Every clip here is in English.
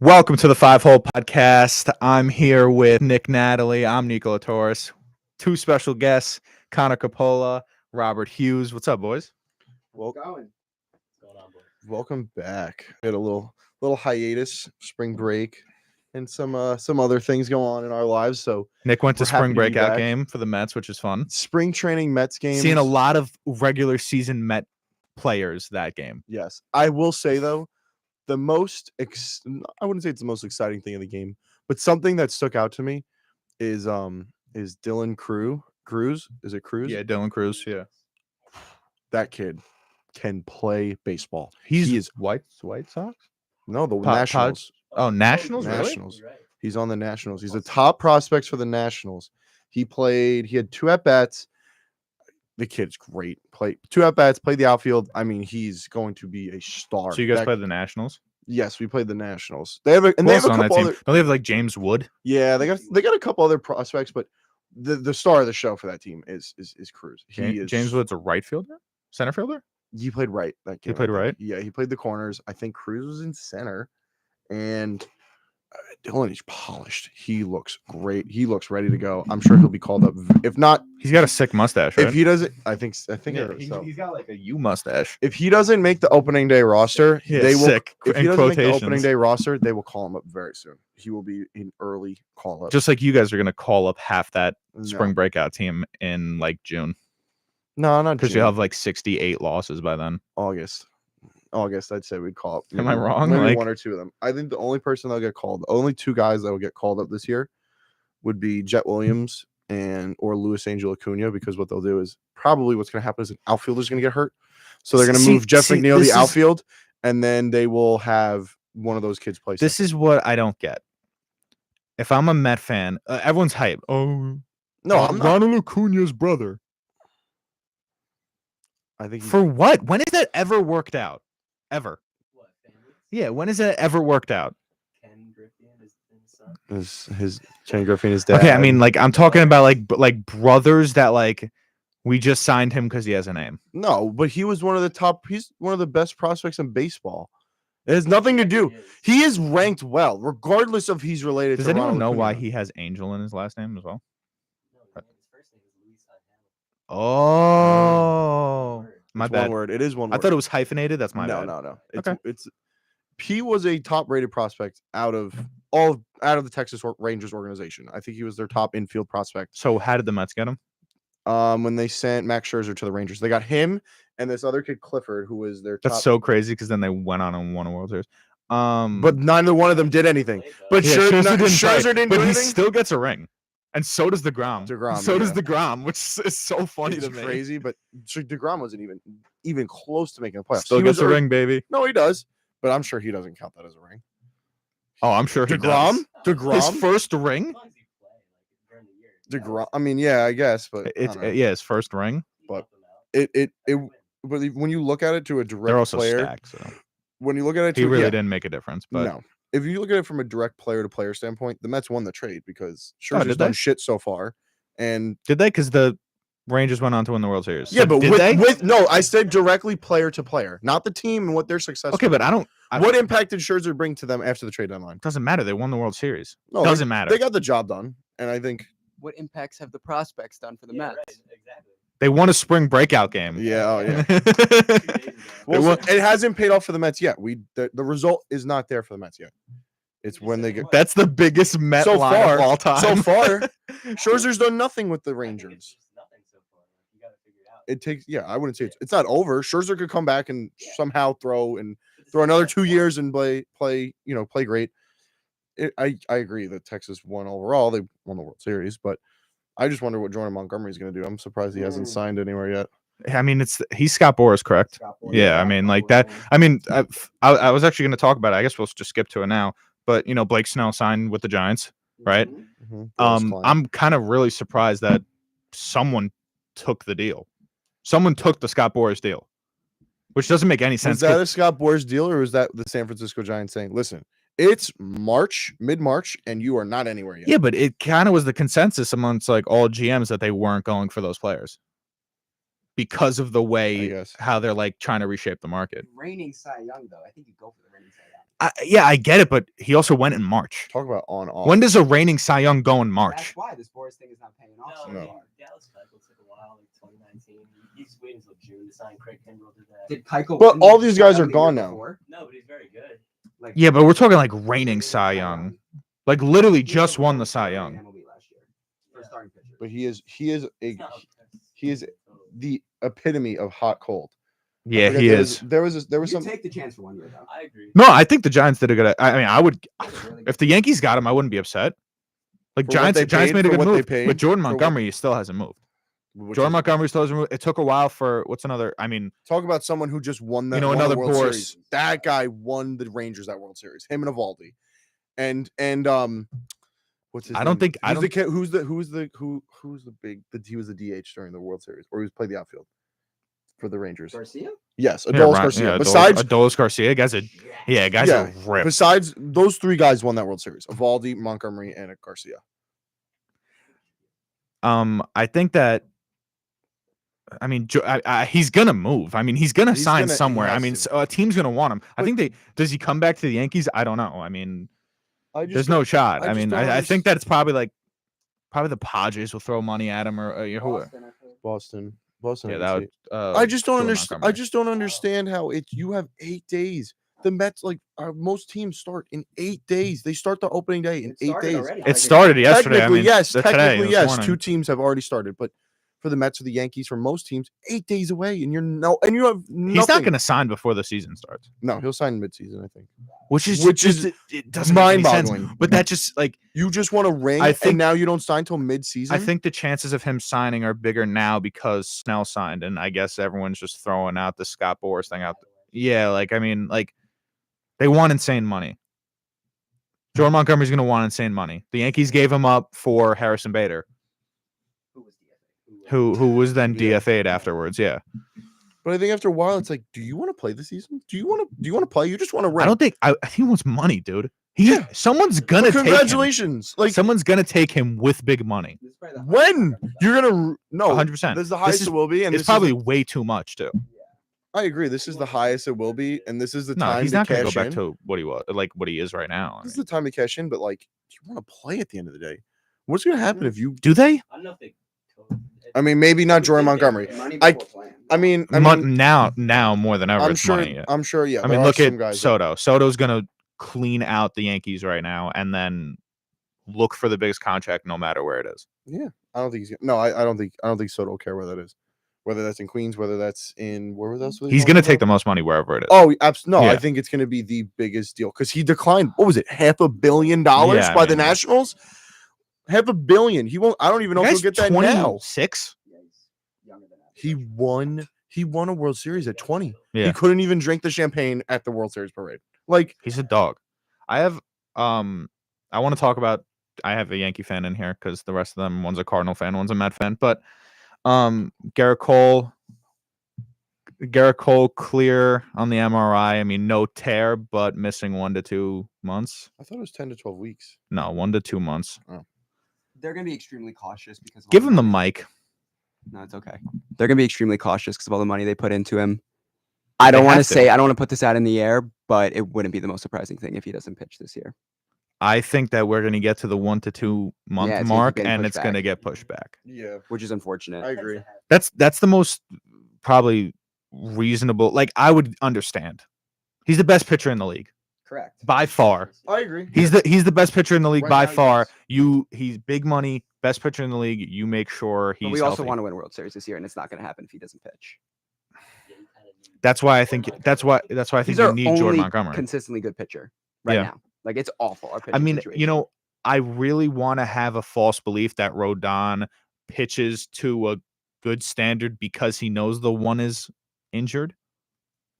Welcome to the Five Hole Podcast. I'm here with Nick Natalie. I'm Niko Torres. Two special guests, Connor Coppola, Robert Hughes. What's up, boys? What's going on, boys? Welcome back. We had a little hiatus, spring break, and some other things go on in our lives. So Nick went to we're happy spring to be breakout back. game for the Mets, which is fun. Spring training Mets games. Seeing a lot of regular season Met players that game. Yes, I will say though, the most I wouldn't say it's the most exciting thing in the game, but something that stuck out to me is Dylan Cruz. Is it Cruz? Yeah, Dylan Cruz. Yeah, that kid can play baseball. He is White Sox. No, the Nationals. Nationals. Really? Nationals. He's on the Nationals. He's a top prospect for the Nationals. He had 2 at-bats. The kid's great. Played 2 at-bats, played the outfield. I mean, he's going to be a star. So you guys played the Nationals? Yes, we played the Nationals. They have a couple other. Don't they have like James Wood? Yeah, they got a couple other prospects, but the star of the show for that team is Cruz. James Wood's a right fielder, center fielder. He played right. He played right. Yeah, he played the corners. I think Cruz was in center, and Dylan is polished. He looks great. He looks ready to go. I'm sure he'll be called up. If not, he's got a sick mustache. Right? If he doesn't, I think he's got like a U mustache. If he doesn't make the opening day roster, they will. Sick, if he doesn't make the opening day roster, they will call him up very soon. He will be an early call up. Just like you guys are gonna call up half that spring breakout team in like June. No, not because you have like 68 losses by then. August, I'd say we'd call up. Am I wrong? Maybe like 1 or 2 of them. I think the only person that'll get called, the only 2 guys that will get called up this year would be Jet Williams or Luis Angel Acuna, because what they'll do is probably what's going to happen is an outfielder's going to get hurt. So they're going to move Jeff McNeil to the outfield, and then they will have one of those kids play. This is what I don't get. If I'm a Met fan, everyone's hype. Oh, no, I'm Ronald Acuna's brother. I think for what? When has that ever worked out? Ever? What? Yeah, when has that ever worked out? Ken Griffey and his son. Ken Griffey and his dad. Okay, I mean, like I'm talking about like brothers that like we just signed him because he has a name. No, but he was one of the top. He's one of the best prospects in baseball. It has nothing to do. He is ranked well, regardless of he's related. Does anyone know why he has Angel in his last name as well? No, his first name is Luis. Oh, my bad. One word. It is one word. I thought it was hyphenated. That's my bad. No. It's he was a top rated prospect out of the Texas Rangers organization. I think he was their top infield prospect. So how did the Mets get him? When they sent Max Scherzer to the Rangers, they got him and this other kid Clifford, who was their top. That's so crazy because then they went on and won a World Series. But neither one of them did anything. But yeah, Scherzer didn't do anything. But he still gets a ring. And so does DeGrom. Does DeGrom, which is so funny to me. Crazy, but DeGrom wasn't even close to making a playoff. Still gets a ring, baby. No, he does, but I'm sure he doesn't count that as a ring. Oh, I'm sure he does. DeGrom, his first ring. DeGrom. I mean, yeah, I guess, but his first ring. But but when you look at it to a direct they're also player, stacked, so. When you look at it, he really didn't make a difference. But no. If you look at it from a direct player-to-player standpoint, the Mets won the trade because Scherzer's done shit so far. And did they? Because the Rangers went on to win the World Series. Yeah, so but no, I said directly player-to-player, not the team and what their success. Okay, but what impact did Scherzer bring to them after the trade deadline? Doesn't matter. They won the World Series. No, doesn't matter. They got the job done, and I think. What impacts have the prospects done for the Mets? Right, exactly. They won a spring breakout game. Yeah, oh yeah. Well, it hasn't paid off for the Mets yet. The result is not there for the Mets yet. It's when they get. That's the biggest Met line of all time. So far, Scherzer's done nothing with the Rangers. Nothing so far. You got to figure it out. It takes. Yeah, I wouldn't say it's not over. Scherzer could come back and somehow throw another 2 years and play great. I agree that Texas won overall. They won the World Series, but I just wonder what Jordan Montgomery is going to do. I'm surprised he hasn't signed anywhere yet. I mean, he's Scott Boras, correct? Yeah, I mean, like that. I mean, I was actually going to talk about it. I guess we'll just skip to it now. But Blake Snell signed with the Giants, right? Mm-hmm. I'm kind of really surprised that someone took the deal. Someone took the Scott Boras deal, which doesn't make any sense. Was that a Scott Boras deal, or was that the San Francisco Giants saying, "Listen, it's mid-March, and you are not anywhere yet"? Yeah, but it kind of was the consensus amongst like all GMs that they weren't going for those players because of the way how they're like trying to reshape the market. Reigning Cy Young, though, I think you go for the reigning Cy Young. I get it, but he also went in March. Talk about on off. When does a reigning Cy Young go in That's March? why this Boris thing is not paying off. so No, far. Dallas Keuchel took a while, like 2019. He's waiting until June to sign. Craig Kimbrell did that. Did Keuchel But win all the these Cy guys Young are the year gone now. before? No, but he's very good. Like, Yeah, but we're talking like reigning Cy Cy Young. Like literally just won the Cy Young. MLB last year for Yeah. starting pitcher. But he is It's not- he is the epitome of hot cold. Yeah, Because he there is. There was You some. take the chance for 1 year though. I agree. No, I think the Giants did a good. I mean, I would They did a really if good the Yankees got him, I wouldn't be upset. Like For what Giants, they Giants paid, made a for good what they move, paid, but Jordan for what- Montgomery still hasn't moved. which Jordan is- Montgomery still hasn't moved. It took a while for what's another. I mean, Talk about someone who just won that. You know, won a another World Boris. Series. That guy won the Rangers that World Series. Him and Evaldi, and what's his I name? don't think- I Who's the don't- kid? Who's the big? He was the DH during the World Series, or he was played the outfield for the Rangers. Garcia? Yes, yeah, Adolis Ryan- Garcia. yeah, Besides, Adolis Garcia, guys are guys Yeah, are ripped. besides those three guys won that World Series: Evaldi, Montgomery, and Garcia. I think that. I mean, he's gonna move. I mean, he's gonna He's sign gonna- he somewhere. I has mean, to. a team's gonna want him. I But- think does he come back to the Yankees? I don't know. I mean, I just there's don't- no shot. I I just mean, don't I think that it's probably the Padres will throw money at him or who. Boston, I think. Boston. Yeah, I that can would. see. I just don't Jordan understand. I Montgomery. just don't understand how you have 8 days. The Mets, like most teams, start in 8 days. They start the opening day in It 8 started days. already. It started yesterday. I Technically, mean, yes. today, Technically, this yes. morning. 2 teams have already started, but for the Mets or the Yankees, for most teams, 8 days away, and you have nothing. He's not going to sign before the season starts, No, he'll sign midseason, I think. which is it doesn't make any sense. mind-boggling. But that just like You just want a ring, I think- and now you don't sign till midseason. I think the chances of him signing are bigger now because Snell signed, and I guess everyone's just throwing out the Scott Boras thing out. Yeah, like I mean, like they want insane money. Jordan Montgomery's going to want insane money. The Yankees gave him up for Harrison Bader, Who was DFA? who was then Yeah. DFA'd afterwards. Yeah, but I think after a while, it's like, do you want to play the season? Do you want to play? You just want to ring. I don't think I think he wants money, dude. Yeah. Someone's But gonna take him. congratulations. Like Someone's gonna take him with big money. This is probably the when highest you're gonna no 100%. This is the highest is- it will be, and It's this is probably way too much too. I agree. This is the highest it will be, and this is the No, time he's to not gonna cash go back in. to what he was, like what he is right now. I This is mean. the time to cash in, but like, you want to play at the end of the day. What's gonna happen if you? Do they? I don't know if they. I mean, maybe not Jordan Montgomery. money I- before plan. I mean, Now more than ever. I'm it's sure. money, yeah. I'm sure. Yeah. I mean, there are look some at guys that- Soto. Soto's gonna clean out the Yankees right now, and then look for the biggest contract, no matter where it is. Yeah, I don't think he's. No, I don't think. I don't think Soto will care where that is. Whether that's in Queens, whether that's in where else? He's gonna take the most money wherever it is. Oh, no, I Yeah. think it's going to be the biggest deal because he declined. What was it? $500 million Yeah, I by the mean- Nationals. $500 million. He won't. I don't even know if he'll get that now. 26. Yeah, he's younger than that. He won. He won a World Series at 20. Yeah. He couldn't even drink the champagne at the World Series parade. Like, He's a dog. I have I want to talk about I have a Yankee fan in here because the rest of them, one's a Cardinal fan, one's a Met fan. But Garrett Cole clear on the MRI. I mean, no tear, but missing 1 to 2 months. I thought it was 10 to 12 weeks. No, 1 to 2 months. They're gonna be extremely cautious because of all Give the him the money. mic. No, it's okay. They're gonna be extremely cautious because of all the money they put into him. I They don't want to have to. say. I don't want to put this out in the air, but it wouldn't be the most surprising thing if he doesn't pitch this year. I think that we're going to get to the 1 to 2 month Yeah, it's gonna keep mark, getting and pushed it's going to back. get pushed back. Yeah, Which is unfortunate. I agree. That's the most probably reasonable. Like I would understand. He's the best pitcher in the league Correct. by far. I agree. He's the best pitcher in the league Right by now, far. yes. He's big money, best pitcher in the league. You make sure he's But we also healthy. want to win World Series this year, and it's not going to happen if he doesn't pitch. That's why I think I think He's you our need only Jordan Montgomery. consistently good pitcher right Yeah. now. Like it's awful. Our I pitching mean, situation. you know, I really want to have a false belief that Rodon pitches to a good standard because he knows the one is injured,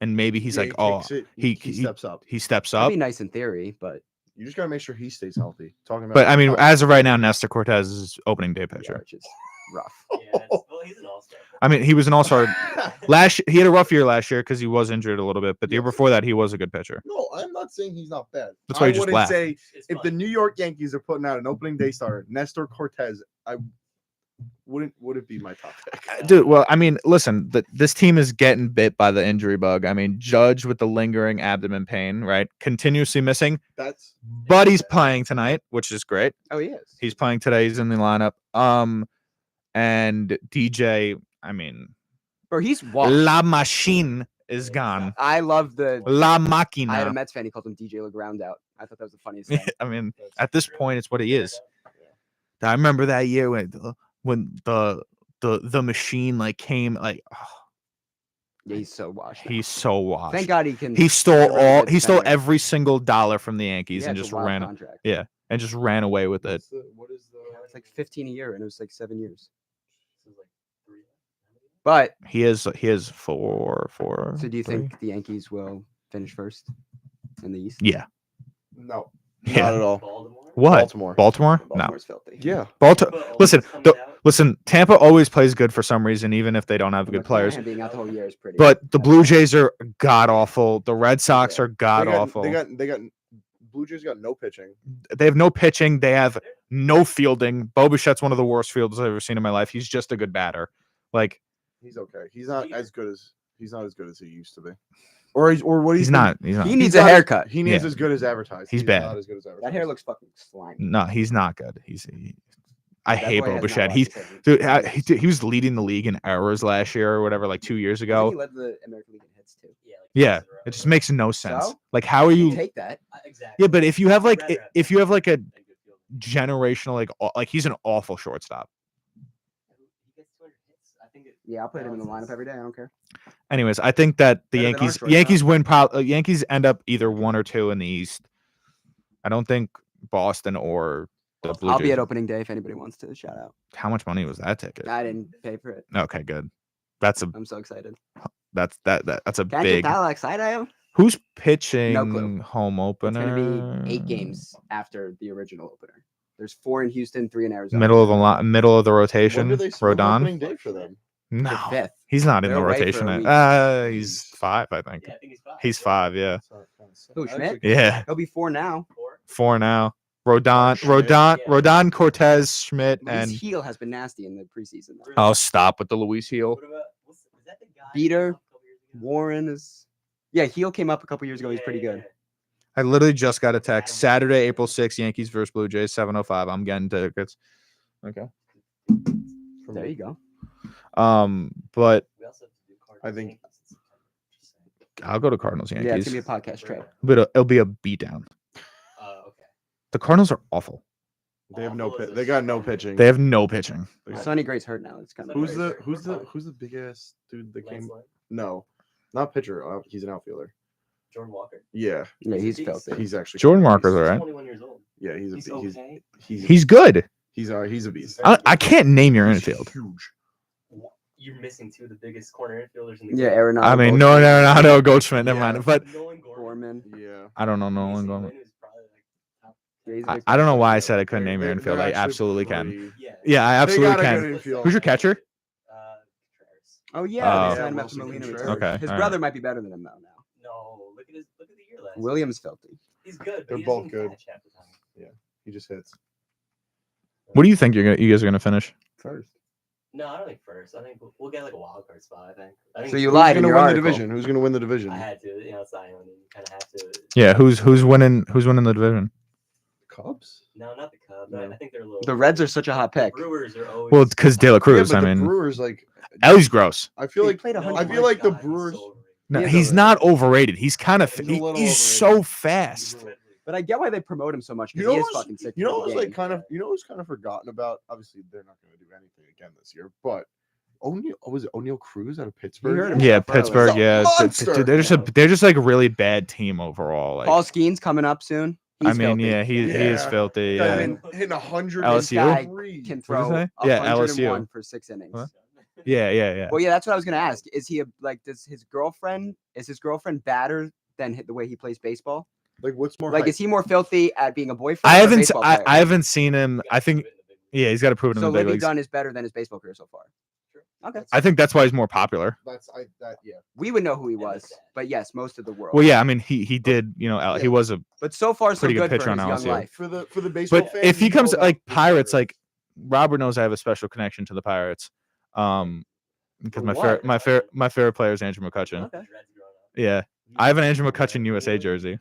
and maybe he's Yeah, like, he oh, takes it, he- he he- steps up. he steps that'd up. be nice in theory, but You just gotta make sure he stays healthy. Talking about, But I mean, health. as of right now, Nestor Cortez is opening day yeah, pitcher. which is rough. Well, he's an all-star. I mean, he was an all-star he had a rough year last year because he was injured a little bit, but the year before that, he was a good pitcher. no, I'm not saying he's not bad. That's why I you just wouldn't laugh. say It's if fun. the New York Yankees are putting out an opening day starter, Nestor Cortez, would it be my top pick? Dude, well, I mean, listen, this team is getting bit by the injury bug. I mean, Judge with the lingering abdomen pain, right? Continuously missing, That's but he's playing tonight, which is great. Oh, he is. He's playing today. He's in the lineup. And DJ, I mean, Bro, he's washed. La Machine is gone. I love the. La I had a Máquina. Mets fan. He called him DJ LeGround out. I thought that was the funniest thing. I mean, at this point, it's what he is. I remember that year when the machine like came like Yeah, he's so washed. now. he's so washed. Thank God he can. He stole get a really good he stole center. every single dollar from the Yankees Yeah, and it's a just wild ran contract. and just ran away with it. what is the It's like 15 a year, and it was like 7 years. But He is four. so do you three. think the Yankees will finish first in the East? Yeah. no? Yeah. Not at all. Baltimore? What? Baltimore. Baltimore? No. Baltimore's filthy. Yeah. Baltimore. Tampa always Listen, comes the- out. Listen, Tampa always plays good for some reason, even if they don't have good McClanahan players. being out the whole year is pretty. But the Blue Jays are god awful. The Red Sox are god awful. They got Blue Jays got no pitching. They have no pitching. They have no fielding. Bo Bichette's one of the worst fielders I've ever seen in my life. He's just a good batter. Like He's okay. He's not as good as he used to be. Or what he's not. He's not. he needs a haircut. He needs Yeah. as good as advertised. He's He is bad. Not as good as advertised. That hair looks fucking slimy. No, he's not good. I That hate boy Bo has not Bichette. washed He's his head. dude. He was leading the league in errors last year or whatever, like 2 years I think ago. he led the American League in hits too. Yeah, like Yeah, twice in a row. it just makes no sense. So? Like, how are You you? take that. Exactly. Yeah, but if you have I'd like rather have if that you have like a than good field. generational like he's an awful shortstop. He gets 200 hits. I think it Yeah, I'll put him in the lineup balances. every day. I don't care. Anyways, I think that the Better than our Yankees shortstop. Yankees win. Yankees end up either 1 or 2 in the East. I don't think Boston or the Blue I'll Jays. be at opening day if anybody wants to shout out. How much money was that ticket? I didn't pay for it. Okay, good. That's a I'm so excited. that's a Can't big. you tell how excited I am? Who's pitching clue. home It's opener? going to be 8 games after the original opener. There's 4 in Houston, 3 in Arizona. Middle of the middle of the When rotation. do they split Rodon. opening day for them? No, The 5th. he's not in They're the away for a rotation. week. He's 5, I think. Yeah, I think he's 5. He's 5. Yeah, That's not kinda sad. Who, Actually, Schmidt? yeah. He'll be 4 now. 4. 4 now. Rodon, Schmidt. Yeah. Rodon, Cortez, Schmidt, Luis and Heel has been nasty in the preseason. Though. I'll stop with the Luis Heel. What about is that the guy? Beater, a couple years ago? Warren is. Yeah, Heel came up a couple years ago. He's pretty good. I literally just got a text. Saturday, April 6th, Yankees versus Blue Jays, 7:05. I'm getting tickets. Okay. There you go. But We also have to do Cardinals I think- Yankees in September. Just saying. I'll go to Cardinals Yeah, it's Yankees. gonna be a podcast trip. But it'll be a beatdown. Okay. The Cardinals are awful. They have no Awful is pit. a They got no strong pitching. word. They have no pitching. Sonny Gray's hurt now. It's kind of. Who's the big ass dude that came? Lance Lynn, No, not pitcher. He's an outfielder. Jordan Walker. Yeah, Yeah, he's He's- filthy. he's actually Jordan he's- Walker's He's all right. 21 years old. Yeah, he's He's a he's okay. He's good. he's a beast. I can't name your He's infield. huge. You're missing 2 of the biggest corner infielders in the Yeah, game. Aaron. I mean, no, Goldschmidt. Never Yeah. mind. But Nolan Gorman. Gorman. Yeah. I don't know Mason Nolan Gorman. Lynn is probably like top. Yeah, he's a I, big I don't know pitcher. why I said I couldn't name your They're infield. I actually absolutely can. pretty- Yeah. Yeah, I They absolutely got a good can. infield. Who's your catcher? Contreras. Oh yeah, Oh. they signed him Yeah, after Wilson Molina Contreras. retired. Okay, His all brother might be better than him though now. No, look at the year last. Williams filthy. He's good. But They're he both doesn't good. catch half the time. He just hits What do you think you guys are gonna finish? first. No, I don't think first. I think we'll get like a wild card spot. I think So you Who's lied in gonna your win article. the division? Who's gonna win the division? I had to. You know, it's Zion. And you kind of have to. Yeah, who's winning the division? Cubs. No, not the Cubs. No. I think they're a little. The Reds are such a hot The pick. Brewers are always. Well, because De La Cruz. yeah, I but the mean, Brewers like. Ellie's gross. I feel He like played No, 100. I feel like the God, he's Brewers- so overrated. No, He is he's not overrated. He's kind of He's a little he's so overrated. fast. But I get why they promote him so much You because he know is who's- fucking sick. You know for the who's like game. kind of who's kind of forgotten about? Obviously, they're not going to do anything again this year. But was it O'Neal Cruz out of Pittsburgh? heard him. Yeah, Probably. Pittsburgh. He's a Yeah, monster. they're just like a really bad team overall. Like, Paul Skeen's coming up soon. I He's mean, filthy. yeah, he is Yeah. filthy. I Yeah, mean, hitting 100 LSU? Can What'd you throw say? Yeah, 101 LSU. for 6 innings. What? yeah. Well, yeah, that's what I was gonna ask. Is he does his girlfriend badder than the way he plays baseball? Like, what's more? Like, hype? is he more filthy at being a boyfriend? I or a haven't baseball I, player? I haven't seen him. I think yeah, he's got to prove it in So the big Libby leagues. Gunn is better than his baseball career so far. Okay, I think that's why he's more popular. Yeah. we would know who he And was, the dad. but yes, most of the world. Well, yeah, I mean he did. You know, he Yeah. was a. But so far, so Pretty good good pitcher for on his young LSU. life. For the baseball But fans, if he you comes know like about the Pirates, Pirates. like Robert knows I have a special connection to the Pirates. Because For my favorite player is Andrew McCutchen. Okay. Yeah, I have an Andrew McCutchen USA jersey.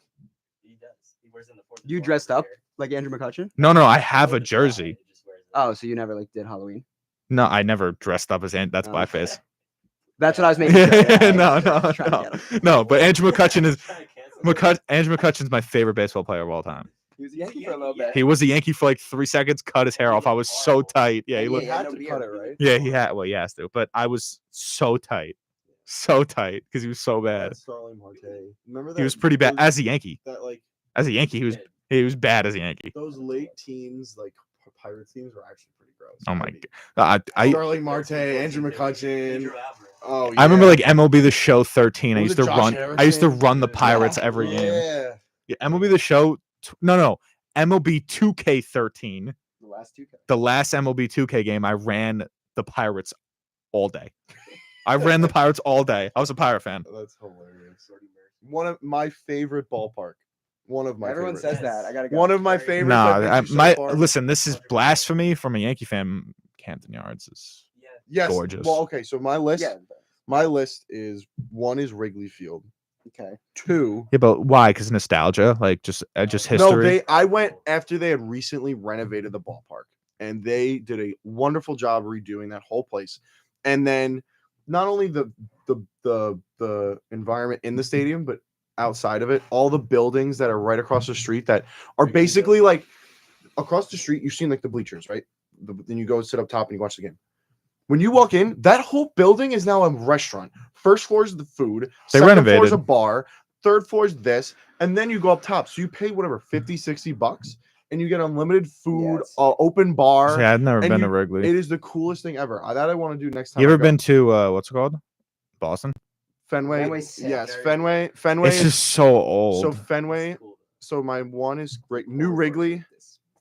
He does. He wears it in the Fourth of You July dressed every up year. like Andrew McCutchen? No, I Yeah, have a 4th of July, jersey. he just wears it. Oh, so you never like did Halloween? No, I never dressed up as that's Oh. blackface. That's what I was making sure. Yeah, No, just trying to get him. no. But Andrew McCutchen is Trying to cancel it. Andrew McCutchen's my favorite baseball player of all time. He was a Yankee for a little bit. He was a Yankee for like 3 seconds, cut his hair off. I was so tight. Yeah, he Yeah, looked. yeah. had no to beard. cut it, right? Yeah, he had. Well, he has to. But I was so tight because he was so bad. Starling Marte. Remember that? He was pretty bad as a Yankee. That like As a Yankee, he was bad as a Yankee. those late teams, like Pirates teams, were actually pretty gross. Oh my god. Starling Marte, Andrew McCutchen. Andrew Alvarez. Oh, I remember like MLB The Show 13. I Was used it to Josh run. I used to Harrison? run the Pirates every game. Yeah. Yeah, MLB The Show. No. MLB 2K13. The last two. The last MLB 2K game, I ran the Pirates all day. I ran the Pirates all day. I was a Pirate fan. That's hilarious. One of my favorite ballpark. One of my Everyone favorite. says that. I gotta go. One of my Very- favorites. Nah, I've been to so my far. listen. This is blasphemy from a Yankee fan. Camden Yards is. Yeah. Yes. gorgeous. Well, okay. So my list. Yeah. My list is 1 is Wrigley Field. Okay. 2. Yeah, but why? Because nostalgia, like just history. No, I went after they had recently renovated the ballpark, and they did a wonderful job redoing that whole place. And then not only the environment in the stadium, but outside of it, all the buildings that are right across the street that are basically like across the street. You've seen like the bleachers, right? Then you go sit up top and you watch the game. When you walk in, that whole building is now a restaurant. First floor is the food. They Second floor is renovated. a bar. Third floor is this. And then you go up top. So you pay whatever, 50, 60 bucks. And you get unlimited food, Yes. Open bar. Yeah, I've never and been to you- Wrigley. It is the coolest thing ever. That I want to do next time. You I ever go. been to what's it called? Boston? Fenway? Fenway's sick. Yes, Very Fenway. Fenway It's is just so old. so Fenway. That's cool. So my 1 is great. New Wrigley.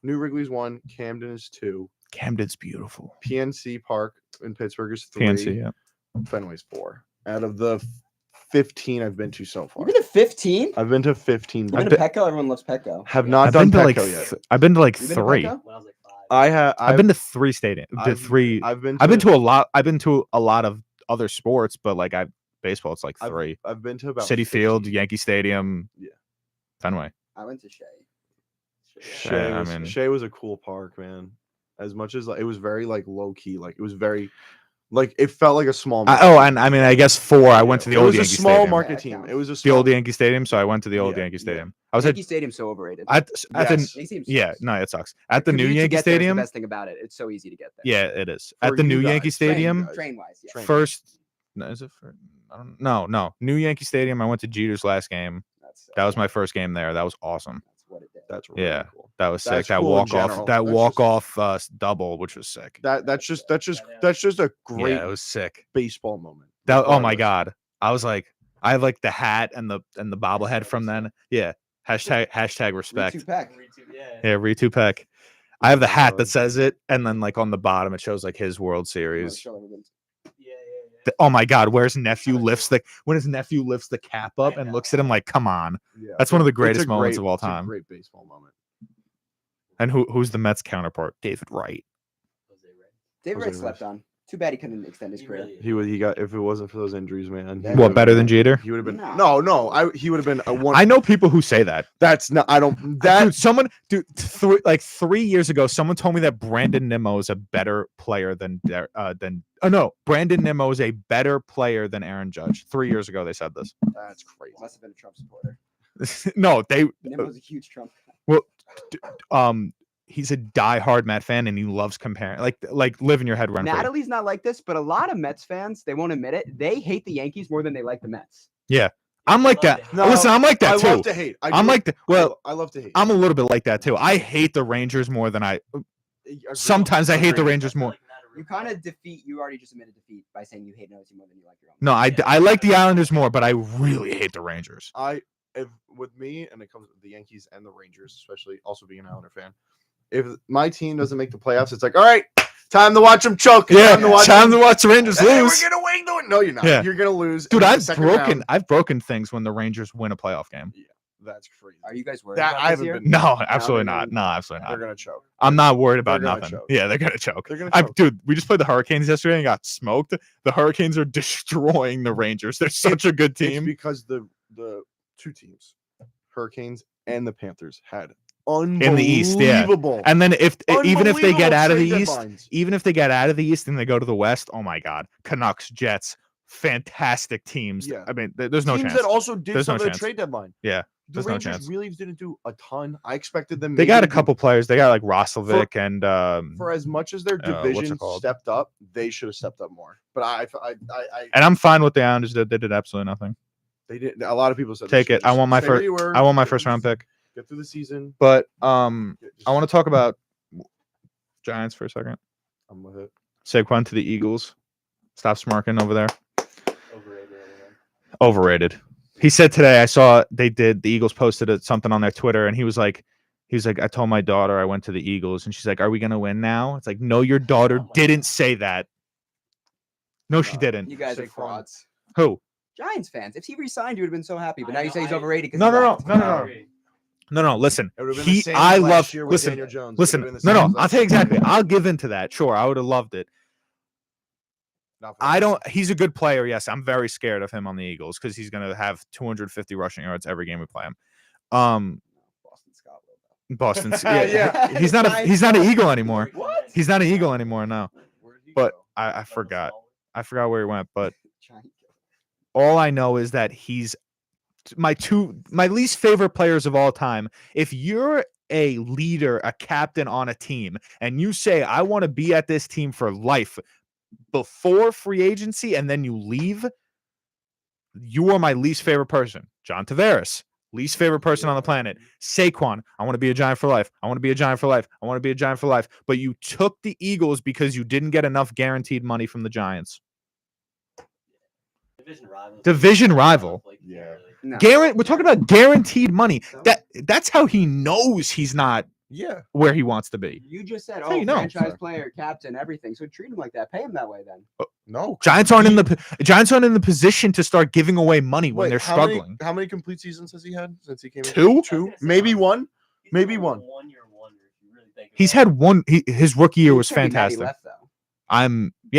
New Wrigley's 1. Camden is 2. Camden's beautiful. PNC Park in Pittsburgh is 3. PNC, yeah. Fenway's 4. Out of the 15 I've been to so far. You've been to 15? I've been to 15. You've but been to Petco? Everyone loves Petco. have Yeah. not I've done been to like Petco yet. I've been to like You've been to 3. Petco? When I was like 5. I have. I've been to 3 stadiums. I've- 3. I've been. I've been to a lot. I've been to a lot of other sports, but like baseball, it's like 3. I've been to about City 15. Field, Yankee Stadium, Yeah. Fenway. I went to Shea. Shea Yeah, I was, mean- Shea was a cool park, man. As much as like, it was very like low key, like it was very, like it felt like a small. And I mean, I guess 4. I went to the it old was a Yankee small Stadium. market Yeah, it team. counts. It was a The small, old Yankee Stadium, so I went to the old Yeah, Yankee yeah. Stadium. I was Yankee Stadium's so overrated. at Yankee the Stadium yeah, sucks. no, it sucks. At the new commute to Yankee get there is Stadium, The best thing about it, it's so easy to get there. yeah, it is. For At the you new guys, Yankee train Stadium, guys. Train wise, yeah. Train. first. No, is it for? I don't no. New Yankee Stadium. I went to Jeter's last game. That was my first game there. That was awesome. That's what it did. That's really Yeah. cool. That was sick. That's That cool in walk off. general. That That's walk just- off double, which was sick. That's just a great Yeah, it was sick. baseball moment. That oh my regardless. god. I was like, I have like the hat and the bobblehead from then. Yeah. Hashtag respect. Tupac. Yeah, Ritu Peck. I have the hat that God. says it, and then like on the bottom it shows like his World Series. Yeah. Oh my god, where's nephew lifts when his nephew lifts the cap up I and know. looks at him like, come on. Yeah. That's one of the It's a greatest moments great- of all it's a time. great baseball moment. And who's the Mets counterpart? David Wright. David Jose Wright slept on. Too bad he couldn't extend his career. He got if it wasn't for those injuries, man. he What, would've What, better been- than Jeter? He would have been No. he would have been a one. I know people who say that. That's not. I don't. That Dude, 3 years ago, someone told me that Brandon Nimmo is a better player than Brandon Nimmo is a better player than Aaron Judge. 3 years ago, they said this. that's crazy. Must have been a Trump supporter. No, they Nimmo's a huge Trump. he's a diehard Met fan and he loves comparing. Like live in your head, Renfrey. Natalie's not like this, but a lot of Mets fans, they won't admit it. They hate the Yankees more than they like the Mets. I'm like that. No, Listen, I'm like that I too. love to hate. I'm like that. Well, I love to hate. I'm a little bit like that too. I hate the Rangers more than sometimes I hate the Rangers more. You kind of you already just admitted defeat by saying you hate another team more than you like your own. No, I like the Islanders more, but I really hate the Rangers. If with me, and it comes with the Yankees and the Rangers, especially also being an Islander fan. If my team doesn't make the playoffs, it's like, all right, time to watch them choke. Yeah, time to watch time to watch the Rangers Hey, lose. we're gonna win. No, you're not. Yeah. You're gonna lose. Dude, in the I've second round. broken things when the Rangers win a playoff game. That's crazy. Are you guys worried That about I this haven't year? been. No, they're absolutely not not. even- No, absolutely They're not. gonna choke. I'm not worried about They're gonna nothing. choke. Yeah, they're gonna choke. They're gonna I, choke. dude, we just played the Hurricanes yesterday and got smoked. The Hurricanes are destroying the Rangers. They're such a good It's team. because the two teams, Hurricanes and the Panthers, had In the East, yeah. unbelievable. And then even if they get Unbelievable out of the trade East, deadlines. even if they get out of the East and they go to the West, oh my God, Canucks, Jets, fantastic teams. Yeah. I mean, there's no teams chance. that also did There's no something at chance. trade deadline. Yeah, The there's no Rangers chance. really didn't do a ton. I expected them. They maybe got a to do- couple players. They got like Roslovic and for as much as their what's it division called? stepped up, they should have stepped up more. But I and I'm fine with the Islanders. They did absolutely nothing. they did. A lot of people said they Take should it. I just want my stay where first. you were, I want my get through first round the- pick. Get through the season. But I want to talk about Giants for a second. I'm with it. Saquon to the Eagles. Stop smirking over there. Overrated. Anyway. Overrated. He said today, I saw the Eagles posted something on their Twitter, and he was like, I told my daughter I went to the Eagles, and she's like, are we gonna win now? It's like, no, your daughter Oh my didn't God. say that. No, she No. didn't. You guys are Saquon. frauds. Who? Giants fans. If he resigned, you would have been so happy. But now you know, say he's I- overrated. 'cause No, he no, left. no, no, no. No, listen. It would have been the same I as love. last year with Listen, Daniel Jones. It listen. would've been the No, same no. as I'll last tell you year. exactly. I'll give into that. Sure, I would have loved it. Not for I me. don't. He's a good player. Yes, I'm very scared of him on the Eagles because he's gonna have 250 rushing yards every game we play him. Boston Scott will, though. Boston's. Yeah. He's not a. He's not an Eagle anymore. What? He's not an Eagle anymore. No, Where'd he but go? I forgot. I forgot where he went. But Giant killer. all I know is that he's my least favorite players of all time. If you're a leader, a captain on a team, and you say, I want to be at this team for life before free agency, and then you leave, you are my least favorite person. John Tavares, least favorite person on the planet. Saquon, I want to be a Giant for life. I want to be a Giant for life. I want to be a Giant for life. But you took the Eagles because you didn't get enough guaranteed money from the Giants. Division rival. Yeah. No. We're talking about guaranteed money. That's how he knows he's not Yeah. where he wants to be. You just said, That's how you know. franchise player, captain, everything. So treat him like that. Pay him that way then. No. Giants aren't in the position to start giving away money when Wait, they're how many- struggling. How many complete seasons has he had since he came in? Two? Two? Maybe one? Maybe one. 1 year wonder if you really think He's about had one. His rookie year was He's gonna be mad he fantastic. left, though.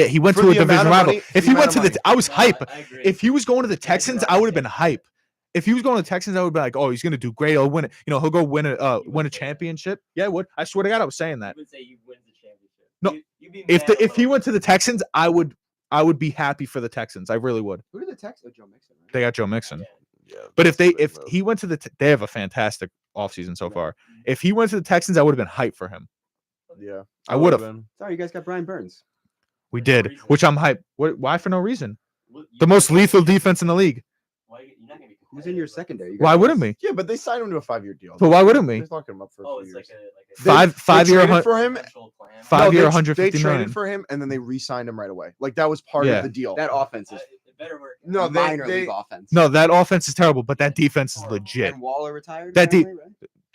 He went For to a the amount division of rival. money- for If the he amount went of to the, money. I was hype. I agree. If he was going to the Giants are Texans, on I the would have been same hype. If he was going to the Texans, I would be like, oh, he's gonna do great. He'll win it. He'll go win a championship. Yeah, I would. I swear to God, I was saying that. You would say you win the championship. No, You'd be If mad a if he little went to the bit. Texans, I would be happy for the Texans. I really would. Who did the Texans? Joe Mixon, right? They got Joe Mixon. Yeah. Yeah. But if that's a big move. he went to they have a fantastic offseason so Right. far. If he went to the Texans, I would have been hyped for him. Yeah. I would have. been. Sorry, you guys got Brian Burns. We For no did, reason. which I'm hyped. Why for no reason? Well, you The most can't- lethal defense in the league. Why you're not gonna be Who's in your competitive, like- secondary? You Why guys- wouldn't we? Yeah, but they signed him to a 5-year deal. But why wouldn't we? They're locking him up for a Oh, few it's years. like a Five They year, traded for him. potential plan. Five year, they 150 traded million. for him and then they re-signed him right away. Like that was part Yeah. of the deal. That offense is It better work. No, they- minor they- league offense. No, that offense is terrible, but that defense is legit. And Waller retired. That de- apparently,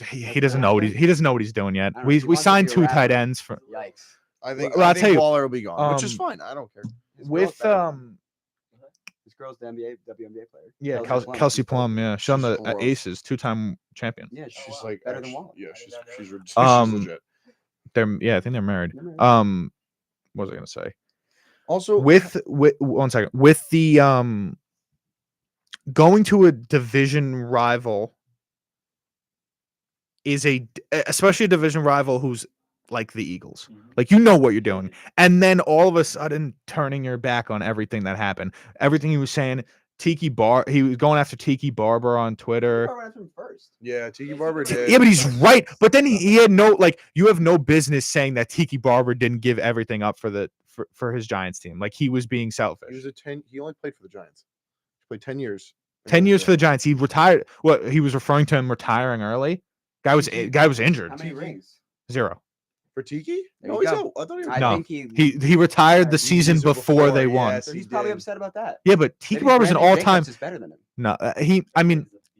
right? He doesn't know he doesn't know what he's doing yet. I don't know, We he wants to signed be a 2 rapper. tight ends for Yikes. I think, Well, I'll I think tell you, Waller will be gone, which is um, fine. I don't care. His girl's with better. This girl's the WNBA player. yeah, Kelsey Kelsey Plum, yeah, she's on She's the gross. Aces, 2-time champion. Yeah, She's wow. like better than actu- Waller. Yeah, I did she's not know she's, that. she's Um, legit. I think they're married. They're married. What was I gonna say? Also, With 1 second, with the going to a division rival is especially a division rival who's like the Eagles. Mhm. Like, you know what you're doing. And then all of a sudden turning your back on everything that happened. Everything he was saying, he was going after Tiki Barber on Twitter. Who went from first? yeah, Tiki Barber did. Yeah, but he's right. But then he had no, like, you have no business saying that Tiki Barber didn't give everything up for his Giants team. Like, he was being He selfish. was he only played for the Giants. He played 10 years. 10 years for the Giants. He retired. What, he was referring to him retiring early? Guy was injured. How many rings? 0. For Tiki? There No, you he's go. out. I thought he was I No, think he He retired the Retired season season before before, they won. yes. so he he's probably did. upset about that. Yeah, but Tiki Maybe Barber's an Brandon all-time. Jacobs is better than him. No,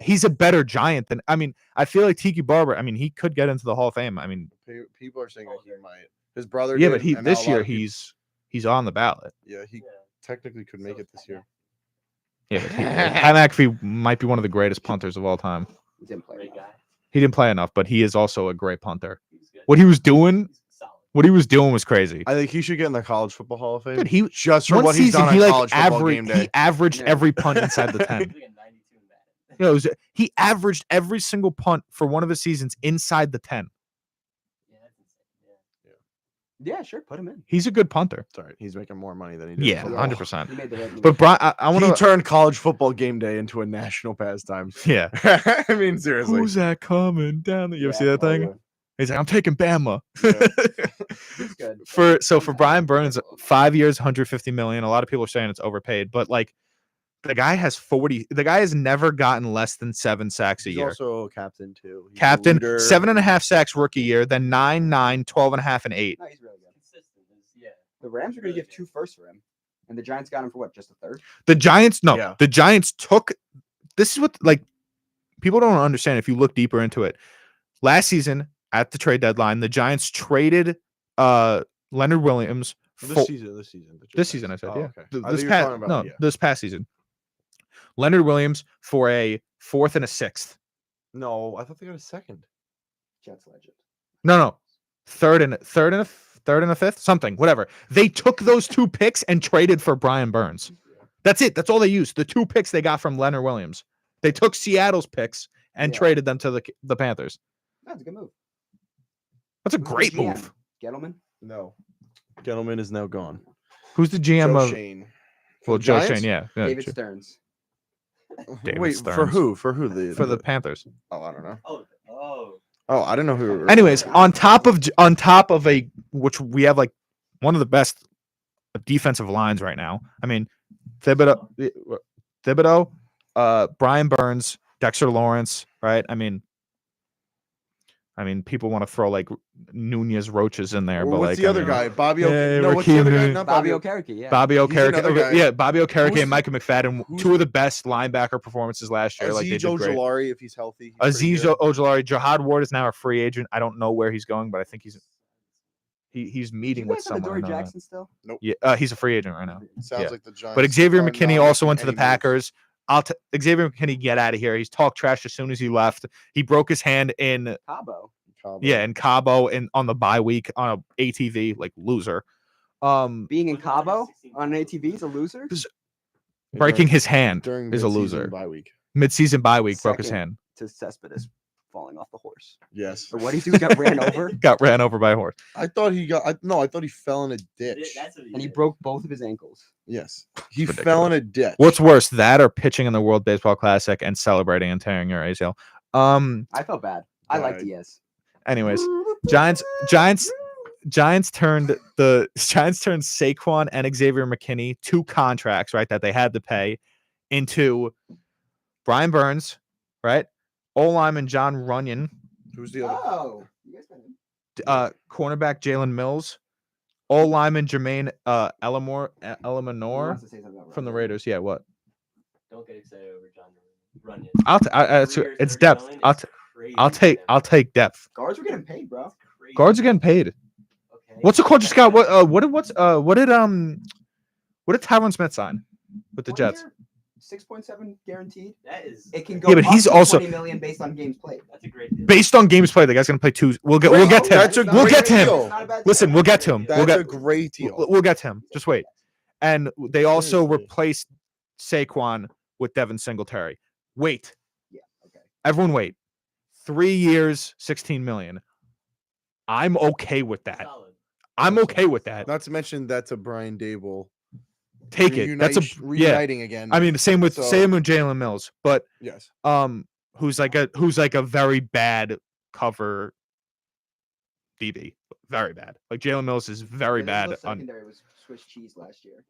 he's a better Giant than. I mean, I feel like Tiki Barber. I mean, he could get into the Hall of Fame. I mean, People are saying that he might. His brother yeah, did, but and now this a lot year of people- he's on the ballot. Yeah, he technically could make it this year. Yeah, but Pat McAfee might be one of the greatest punters of all time. He didn't play Great enough. guy. He didn't play enough, but he is also a great punter. He's good. What he was doing Solid. was crazy. I think he should get in the College Football Hall of Fame. Dude, he just for one what he's season done on he like college football game averaged day. he averaged Yeah. every punt inside the He's 10. like a 92 in Madden. You know, he averaged every single punt for one of his seasons inside the 10. Yeah, that's insane. Yeah, sure. Put him in. He's a good punter. It's all right. He's making more money than he did. Yeah, in 100%. He made the right move. But Brian, I want He to. turned college football game day into a national pastime. Yeah. I mean, seriously. Who's that coming down? You ever see Yeah, that thing? yeah. He's like, I'm taking Bama. He's good. for Brian Burns, 5 years, 150 million. A lot of people are saying it's overpaid, but like the guy has 40. The guy has never gotten less than 7 sacks a He's year. also a captain too. He's a Captain, leader. 7.5 sacks rookie year, then 9, 12.5, and 8. No, he's really good. Consistent. Yeah. The Rams are going to Really give 2 firsts for him, and the Giants got him for what? Just a third? The Giants, no, Yeah. the Giants took. This is what like people don't understand if you look deeper into it. Last season at the trade deadline, the Giants traded Leonard Williams. This season. This season, I said, Oh, yeah. okay. Th- I This think you're past, talking about- no, yeah. this past season. Leonard Williams for a 4th and a 6th. No, I thought they got a second. Jets legend. No, third and a 5th, something, whatever. They took those 2 picks and traded for Brian Burns. That's it. That's all they used. The 2 picks they got from Leonard Williams. They took Seattle's picks and Yeah. traded them to the Panthers. That's a good move. That's a Who's the great GM? move. Gettleman? No. Gentleman is now gone. Who's the GM Joe of? Shane. Well, the Joe Giants? Shane, yeah. David J- Stearns. David Wait, for Stearns. who? For who? The for the Panthers. Oh, I don't know. Oh. Oh, I didn't know who. Anyways, on top of a which we have like one of the best defensive lines right now. I mean, Thibodeau, Brian Burns, Dexter Lawrence, right? I mean, people want to throw like Nunez Roaches in there, Well, but what's like the I other mean, guy? Bobby. Yeah, No, what's the other guy? Raheem Not Bobby Bobby. Okereke, yeah. Bobby He's another guy. Okereke, yeah, Bobby Okereke Who's- and Micah McFadden, who's- 2 of the best linebacker performances last year. Like they Azeez did great. Ojulari, if he's healthy. he's pretty Aziz good. Ojulari, Jahad Ward is now a free agent. I don't know where he's going, but I think he's Do meeting you with guys have someone. Adoree I know that. Jackson still? Yeah, he's a free agent right now. Sounds yeah. like the Giants. But Xavier are McKinney not also making went to the any moves. Packers. Xavier McKinney, get out of here. He's talked trash as soon as he left. He broke his hand in Cabo. Cabo. in Cabo and on the bye week on a ATV, like loser. Being in Was it Cabo 16? on an ATV is a loser? Breaking his hand during is a mid-season loser. bye week. Mid-season bye week broke his Second. hand. To Cespedes falling off the horse. Yes. Or what he do? Got ran over Got ran over by a horse. I thought he got. I thought he fell in a ditch. That's what and he did. broke both of his ankles. Yes. He Ridiculous. fell in a ditch. What's worse, that or pitching in the World Baseball Classic and celebrating and tearing your ACL? I felt bad. I liked Right. Diaz. Anyways, Giants turned Saquon and Xavier McKinney, 2 contracts, right, that they had to pay, into Brian Burns, right? O-lineman John Runyon, Who's the other? Oh, you guys got him. cornerback Jalen Mills, O-lineman Jermaine He Eleanor wants to say something about from the Runyon. Raiders. Yeah, what? Don't get excited over John Runyon. It's depth. I'll take depth. Guards were getting paid, bro. Guards are getting paid. Okay. What's it called? Just got what did Tyron Smith sign with the 1 Jets? year, 6.7 guaranteed. That is. It can go. Yeah, but up he's to also- 20 million based on games played. That's a great deal. Based on games played, the guy's gonna play 2. We'll get to him. That's a We'll great get to him. deal. It's not a bad Listen, deal. we'll get to him. That's We'll get a great deal. we'll get to him. Just wait. And they also Seriously. replaced Saquon with Devin Singletary. Wait. Yeah. Okay. Everyone wait. 3 years, 16 million. I'm okay with that. Solid. I'm okay with that. Not to mention that's a Brian Dable. Take it. That's a yeah. reuniting again. I mean, same with So- Jalen Mills, but yes. who's like a very bad cover DB, very bad. Like Jalen Mills is very His bad little on secondary was Swiss cheese last year.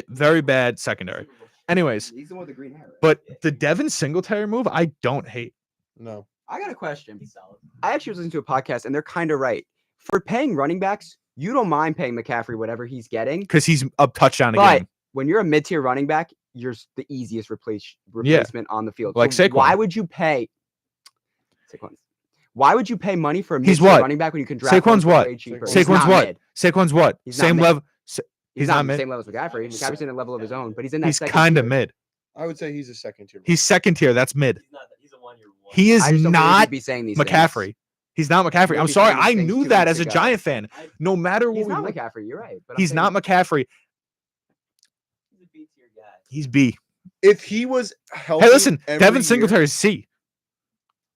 very bad secondary. Anyways, He's the one with the green hair. Right? but the Devin Singletary move, I don't hate. No. I got a question. He's solid. I actually was listening to a podcast, and they're kind of right. For paying running backs, you don't mind paying McCaffrey whatever he's getting. Because he's a touchdown a But game. when you're a mid-tier running back, you're the easiest replacement on the field. Like So Saquon. why would you pay? Saquon. Why would you pay money for a He's mid-tier what? running back when you can draft one Saquon's for what? way cheaper? Saquon's He's Saquon's not what? mid. Saquon's what? He's not Same mid. level. He's not not mid. the same level as McCaffrey. McCaffrey's in a level of his own, but he's in that. He's second kind of tier. mid. I would say he's a second tier. He's second tier. That's mid. He's not. He's a 1A. on your one. He is I just don't believe not he'd be saying these McCaffrey. things. He's not McCaffrey. He'll I'm be sorry. saying these I things knew 2 that weeks as a ago. Giant fan. No matter what He's we not look, McCaffrey. You're right. But I'm he's saying not McCaffrey. He's a B tier guy. He's B. If he was healthy, Hey, listen, every Devin year- Singletary is C.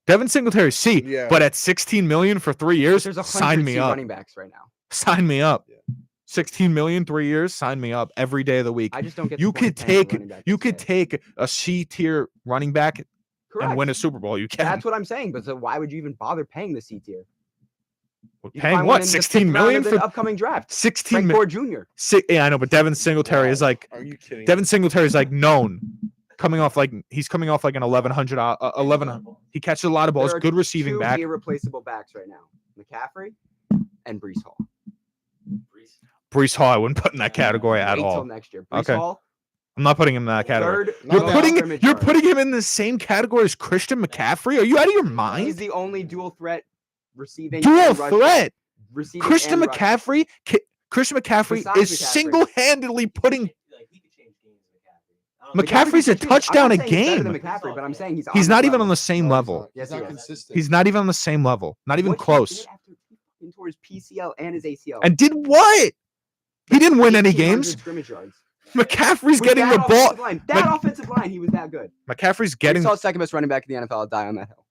Devin Singletary is C. Yeah. But at 16 million for 3 But years, there's 100 sign me C up. running backs right now. Sign me up. Yeah. 16 million, 3 years, sign me up every day of the week. I just don't get. You the point could of paying a take running back you this could bad. take a C tier running back Correct. and win a Super Bowl. You can. That's what I'm saying. But so why would you even bother paying the C tier? You can Paying find one what? in the 16 fifth round million of the for upcoming draft. 16 Frank million. Gore Jr. Yeah, I know, but Devin Singletary is Wow. like Are you kidding? Devin Singletary is like known coming off like he's coming off like an 1100 11 he catches a lot of balls, There are good receiving 2 back. irreplaceable backs right now: McCaffrey and Brees Hall. Brees. Brees Hall I wouldn't put in that category at Wait till all. next year. Brees Okay. Hall, I'm not putting him in that category. third. You're most putting- scrimmage You're yards. putting him in the same category as Christian McCaffrey? Are you out of your He's mind? the only dual threat receiving. Dual and rushing- threat. Receiving Christian and rushing. McCaffrey Christian McCaffrey Besides is McCaffrey. single-handedly putting Like he could change games, McCaffrey. I don't think- McCaffrey's a I'm not touchdown a saying he's better than game. McCaffrey, but I'm saying he's. He's on not that even on level. the same No, he's level. not. Yes, He's he not is. consistent. He's not even on the same level. Not even What he close. did after he tore his PCL and his ACL. And did what? He didn't win any 1,800 games. Scrimmage yards. McCaffrey's With getting that the ball. offensive line. That offensive line, he was that good. McCaffrey's Brees getting Hall's second best running back in the NFL. I'll die on that hill.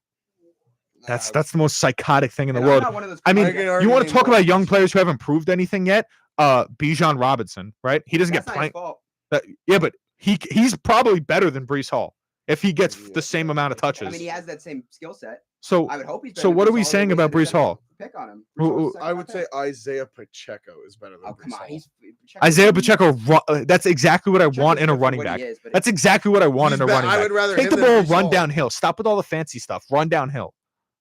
that's the most psychotic thing in the And I'm world. not one of those I mean, quarterbacks- can you already want to name talk about both. young players who haven't proved anything yet? Bijan Robinson, right? He doesn't That's get not his playing. fault. Yeah, but he's probably better than Brees Hall if he gets Yeah. the same amount of touches. I mean, he has that same skill set. So I would hope he's. better So than what are Brees we Hall. They saying about wasted a Brees Hall? second Pick on him. Who- Brees Hall's who- second I would round say pick. Isaiah Pacheco is better than Oh Brees come on, Hall. he's Isaiah Pacheco, that's exactly what I Pacheco's want in a good for running what he back. is, but That's it's- exactly what I want He's in a be- running I back. would rather Take him the than ball, Brees run Hall. downhill. Stop with all the fancy stuff. Run downhill.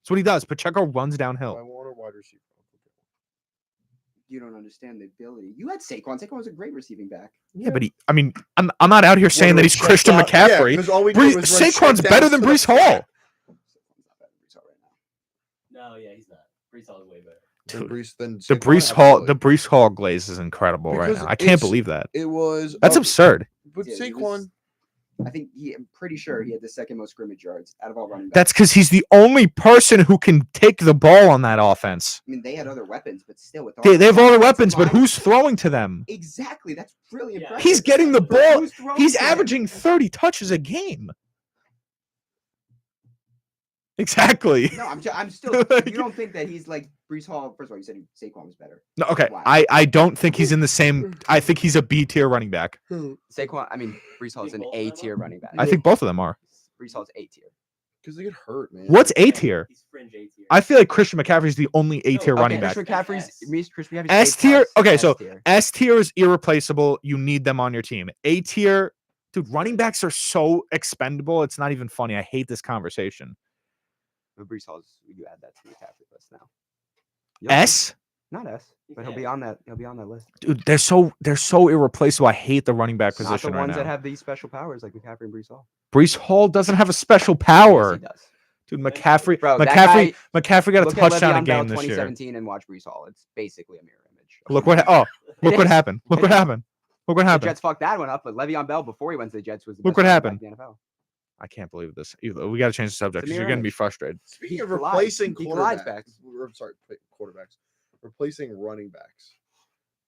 That's what he does. Pacheco runs I downhill. want a wide receiver. You don't understand the ability. You had Saquon. Saquon was a great receiving back. Yeah, but I'm not out here saying Wanna that he's check Christian down- McCaffrey. Yeah, 'cause all we did was run Saquon's check better downs than to the Brees Hall. flat. Saquon's not better than Brees Hall right now. No, yeah, he's not. Brees Hall is way better. Then Dude, Brees, then The Saquon, Brees absolutely. Hall glaze is incredible right Because now. I can't it's- believe that. It was. That's absurd. But Yeah, he Saquon. was- I think I'm pretty sure he had the second most scrimmage yards out of all running backs. That's because he's the only person who can take the ball on that offense. I mean, they had other weapons, but still, with all They have all the offensive weapons, but line- who's throwing to them? Exactly. That's really Yeah. impressive. He's getting the But ball. who's throwing He's to him? averaging 30 touches a game. Exactly. No, I'm still. Like- You don't think that he's like Brees Hall? First of all, you said Saquon was better. No, okay. Wow. I don't think he's in the same. I think he's a B tier running back. Saquon. I mean, Brees Hall is an A tier running back. I think both of them are. Brees Hall is A tier. Because they get hurt, man. What's A Yeah, tier? He's fringe A tier. I feel like Christian McCaffrey is the only A tier No, running Okay, back. Christian McCaffrey's Christian McCaffrey's S A tier? plus, Okay, S so tier. S tier is irreplaceable. You need them on your team. A tier, dude, running backs are so expendable. It's not even funny. I hate this conversation. But Brees Hall's. You add that to the McCaffrey list now. S? Not S, but he'll Yeah. be on that. He'll be on that list. Dude, they're so irreplaceable. I hate the running back Not the position right ones now. that have these special powers like McCaffrey and Brees Hall. Brees Hall doesn't have a special Yes, power. he does. Dude, McCaffrey, Bro, that McCaffrey got a Look at touchdown a Le'Veon Bell game this year. 2017 and watch Brees Hall. It's basically a mirror image. Look what look what is. happened. Look It what is. happened. Look what The happened. Jets fucked that one up, but Le'Veon Bell before he went to the Jets was the Look best what running back happened. in the NFL. I can't believe this. We got to change the subject It's a because you're mirror going to be image. frustrated. Speaking He of collides. replacing He collides quarterbacks, backs. quarterbacks, replacing running backs.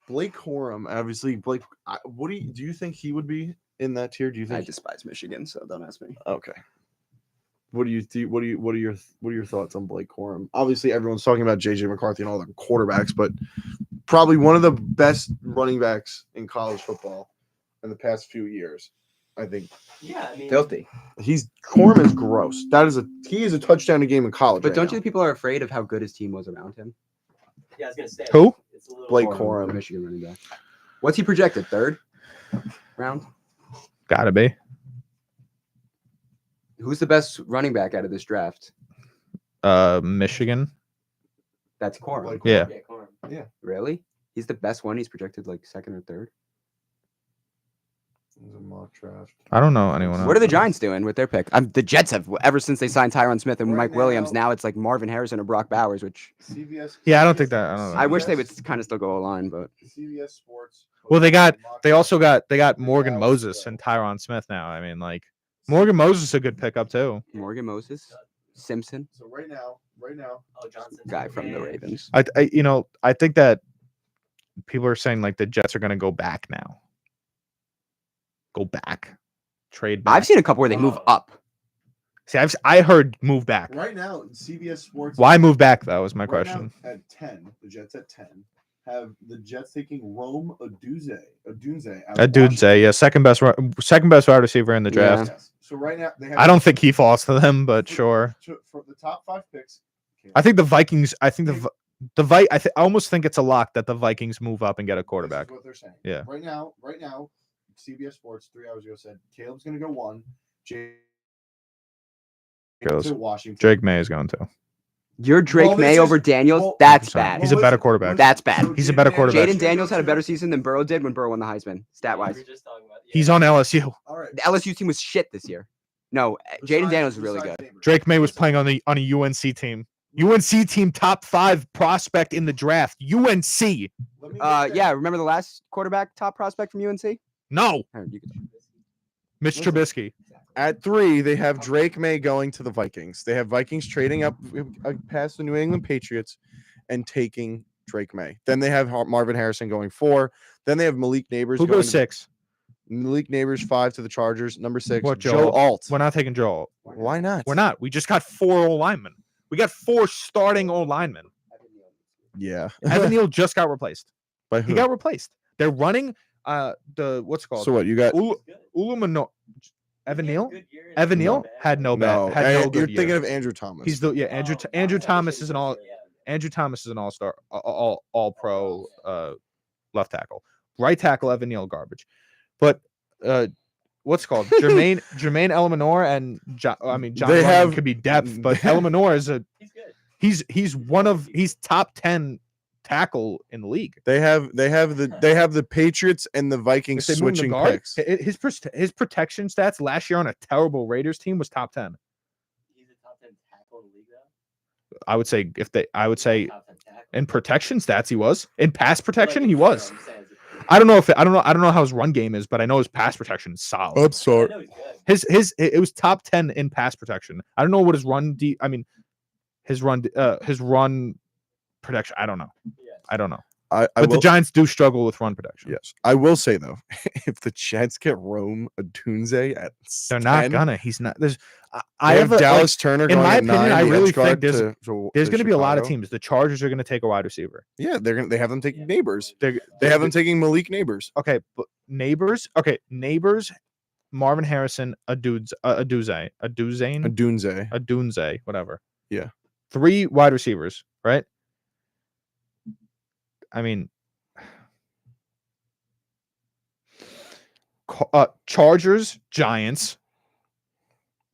Blake Corum, obviously. Blake, what do you think he would be in that tier? Do you I think? despise Michigan, so don't ask me. Okay. What do you think? What are your thoughts on Blake Corum? Obviously, everyone's talking about JJ McCarthy and all the quarterbacks, but probably one of the best running backs in college football in the past few years. I think Yeah, I mean, Filthy. Corum is gross. He is a touchdown a game in college. But right don't now. you think people are afraid of how good his team was around him? yeah, I was gonna say Who? It's a little Blake more- Corum. the Michigan running back. What's he projected? Third round? Gotta be. Who's the best running back out of this draft? Michigan. That's Corum. Blake Yeah. Yeah, Corum. Really? He's the best one. He's projected like second or third. It's a mock draft. I don't know anyone else. What are the Giants doing with their pick? The Jets have ever since they signed Tyron Smith and Right Mike Williams. now- Now it's like Marvin Harrison or Brock Bowers, which CBS. Yeah, I don't think that- I don't know. I wish they would kind of still go line, but CBS Sports. Well, they got Morgan Moses and Tyron Smith now. I mean, like Morgan Moses is a good pickup too. Morgan Moses. Simpson, So right now, Oh, Johnson. guy from the Ravens. I think that people are saying like the Jets are going to go back now. Go back, trade back. I've seen a couple where they move up. See, I heard move back. right now, CBS Sports. Why move back though? Is my right question. now at 10, the Jets at 10 have the Jets taking Rome Odunze. Adunze, yeah, second best wide receiver in the draft. Yes. So right now they have. I don't think he falls to them, but sure. For the top 5 picks. I think the Vikings. I think I almost think it's a lock that the Vikings move up and get a quarterback. This is what they're saying. Yeah. Right now, CBS Sports 3 hours ago said Caleb's going to go 1. Goes. To Washington. Drake May is going to. You're Drake Well, May this over is- Daniels. well, That's 100%. bad. He's a better quarterback. That's bad. He's a better quarterback. Jaden Daniels had a better season than Burrow did when Burrow won the Heisman, stat wise. He's on LSU. All right. The LSU team was shit this year. No, Jaden Daniels is really good. Drake May was playing on a UNC team. UNC team top 5 prospect in the draft. UNC. Yeah, remember the last quarterback top prospect from UNC? No. You can- Mitch Listen. Trubisky. At 3, they have Drake May going to the Vikings. They have Vikings trading up past the New England Patriots and taking Drake May. Then they have Marvin Harrison going 4. Then they have Malik Neighbors. Who going goes to- 6? Malik Neighbors 5 to the Chargers. Number 6, What, Joe Joe? Alt. We're not taking Joe. Why not? We're not. We just got 4 O linemen. We got 4 starting O linemen. Yeah. Evan Neal just got replaced. By He who? got replaced. They're running the what's it called? So what you got? Ulumano. Evan Neal? Evan Neal had no No, bad. Had no you're good thinking year. of Andrew Thomas. He's the Andrew Thomas is an all-star, all pro left tackle. Right tackle Evan Neal garbage. But what's it called? Jermaine Elmanor and John They Runyon have- could be depth, but Elmanor is He's good. he's top 10 tackle in the league. They have the Patriots and the Vikings If they move him to switching guard, picks. his protection stats last year on a terrible Raiders team was top 10. He's a top 10 tackle in the league though. I would say Top 10 tackle. in protection stats he was. In pass protection Like, he was. I'm saying is it- I don't know how his run game is, but I know his pass protection is solid. I'm I sorry. know he's good. It was top 10 in pass protection. I don't know what his his run protection. I don't know. Yeah. I don't know. I But the will, Giants do struggle with run protection. yes, I will say though, if the Jets get Rome Odunze at They're not 10, gonna. He's not. There's. they I have have a, Dallas Turner in going my at opinion, 9, I the really edge guard think there's to going to be a lot of Chicago. teams. The Chargers are going to take a wide receiver. Yeah, they have them taking Neighbors. They They have them taking Malik Neighbors. Okay, but Neighbors. Okay, Neighbors. Marvin Harrison, Adunze, whatever. Yeah. 3 wide receivers, right? I mean, Chargers, Giants.